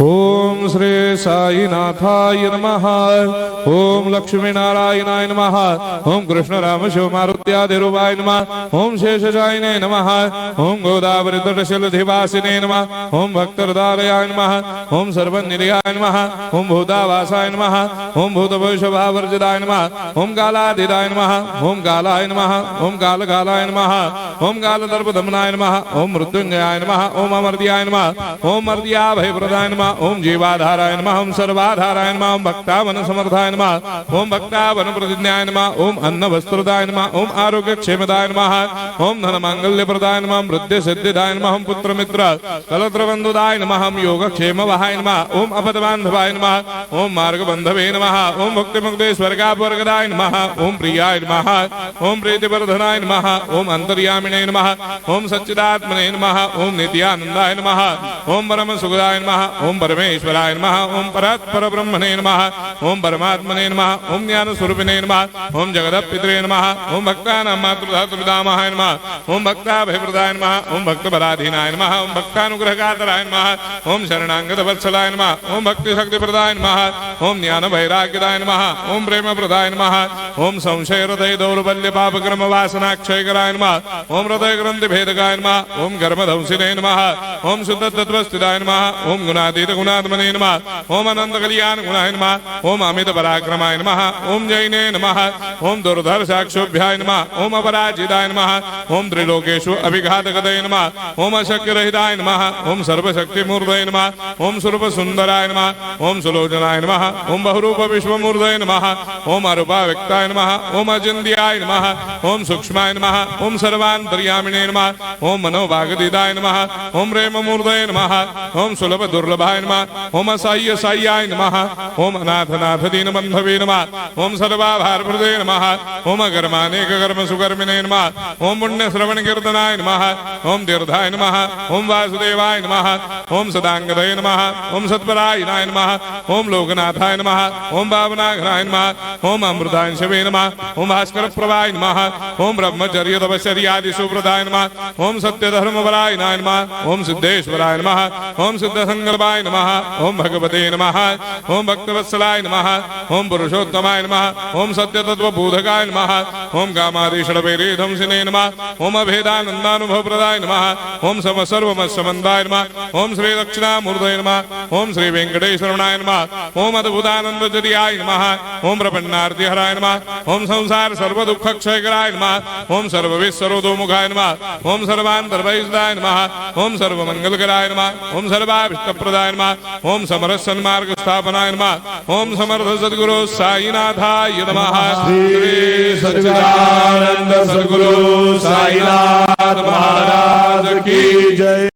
ओम श्री साईनाथाय नमः। ओम लक्ष्मी नारायणाय नमः। ओम कृष्ण राम शिव मारुत्यादिरूपाय नमः। ओम शेषशायिने नमः। ओम गोदावरी तटशिलधिवासिने नमः। ओम भक्तहृदयाय नमः। ओम सर्वनिलयाय नमः। ओम भूतावासाय नमः। ओम भूतभविष्यभावर्जिताय नमः। ओम कालाधीराय नमः। ओम कालाय नमः। ओम कालकालाय नमः। ओम कालदर्पदमनाय नमः। ओम मृत्युंजयाय नमः। ओम अमर्त्याय नमः। ओम मर्त्याभयप्रदाय नमः। ओम जीवाधाराय नमः। ओम सर्वाधाराय नमः। ओम भक्तावन समर्थाय नमः। ओम भक्तावन प्रतिज्ञाय नमः। ओम अन्न वस्त्रदाय नमः। ओम आरोग्य क्षेमदाय नमः। ओम धन मांगल्य प्रदाय नमः। ओम वृद्धि सिद्धिदाय नमः। ओम पुत्र मित्र कलत्र बंधुदाय नमः। ओम योग क्षेम वहाय नमः। ओम अपदबांधवाय नमः। ओम मार्ग बंधवे नमः। ओम भक्ति मुक्ति स्वर्गापवर्गदाय नमः। ओम प्रियाय नमः। ओम प्रीतिवर्धनाय नमः। ओम अंतर्यामिने नमः। ओम सच्चिदात्मने नमः। ओम नित्यानंदाय नमः। ओम परम सुखदाय नमः। ओम परमेश्वराय नमः। ओम परात्पर ब्रह्मणे नमः। ओम परमात्मने नमः। ओम ज्ञान स्वरूपिणे नमः। ओम जगदपितरे नमः। ओम भक्तानां मातृधातुर्पितामहाय नमः। ओम भक्ताभयप्रदाय नमः। ओम भक्तपराधीनाय नमः। ओम भक्तानुग्रहकातराय नमः। ओम शरणागत वत्सलाय नमः। ओम भक्ति शक्ति प्रदाय नमः। ओम ज्ञान वैराग्यदाय नमः। ओम प्रेम प्रदाय नमः। ओम संशय हृदय दौर्बल्य पापक्रम वासना क्षयकराय नमः। ओम हृदय ग्रंथि भेदकाय नमः। ओम कर्मधंसिने नमः। ओम शुद्ध तत्वस्थिताय नमः। ओम गुणातीत गुणात्मने नमः। ओम अनंत कल्याण गुणाय नमः। ओम अमित पराक्रमाय नमः। ओम जैने नमः। ओम दुर्धर्षाक्षोभ्याय नमः। ओम अपराजिताय नमः। ओम त्रिलोकेषु अभिघातगतये नमः। ओम अशक्य रहिताय नमः। ओम सर्वशक्ति मूर्तये नमः। ओम स्वरूप सुंदराय नमः। ओम सुलोचनाय नमः। ओम बहुरूप विश्वमूर्तये नमः। ओम अरूपाव्यक्ताय नमः। ओम अचिन्त्याय नमः। ओम सूक्ष्माय नमः। ओम सर्वान्तर्यामिने नमः। ओम मनोभागदिदाय नमः। ओम प्रेम मूर्तये नमः। ओम सुलभ दुर्लभाय नमः। ओम असाह्य साह्याय नमः। ओम अनाथनाथ दीनबन्धवे नमः। ओम सर्वाभारप्रदे नमः। ओम अकर्मानेक कर्म सुकर्मिणे नमः। ओम पुण्य श्रवण कीर्तनाय नमः। ओम तीर्थाय नमः। ओम वासुदेवाय नमः। ओम सदांगदये नमः। ओम सत्परायणाय नमः। ओम लोकनाथाय नमः। ओम भावनाघनाय नमः। ओम अमृतांशवे नमः। ओम भास्कर प्रभाय नमः। ओम ब्रह्मचर्य तपश्चर्यादि सुप्रदाय नमः। ओम सत्यधर्मपरायणाय नमः। ओम सिद्धेश्वराय नमः। ओम सिद्ध संकल्पाय नमः। ओम भगवते नमः। ओम भक्तवत्सलाय नमः। ओम पुरुषोत्तमाय नमः। ओम सत्यतत्त्वबोधकाय नमः। ओम कामादिषडभेदंसिने नमः। ओम अभेदानन्दानुभवप्रदाय नमः। ओम सर्वमस्समन्दाय नमः। ओम श्री दक्षिणामूर्तये नमः। ओम श्री वेंकटेश्वरनाय नमः। ओम अद्भुतानन्दजर्याय नमः। ओम प्रपन्नार्तिहराय नमः। ओम संसार सर्वदुःखक्षयकराय नमः। ओम सर्वविस्सरोदोमुखाय नमः। ओम सर्वान्तर्बहिष्ठाय नमः। ओम सर्वमङ्गलकराय नमः। ओम सर्वाभीष्टप्रदाय नमः। ओम समरस सन्मार्ग स्थापनाय नमः। ओम समर्थ सद्गुरु साईनाथाय नमः। श्री सच्चिदानंद सद्गुरु साईनाथ महाराज की जय।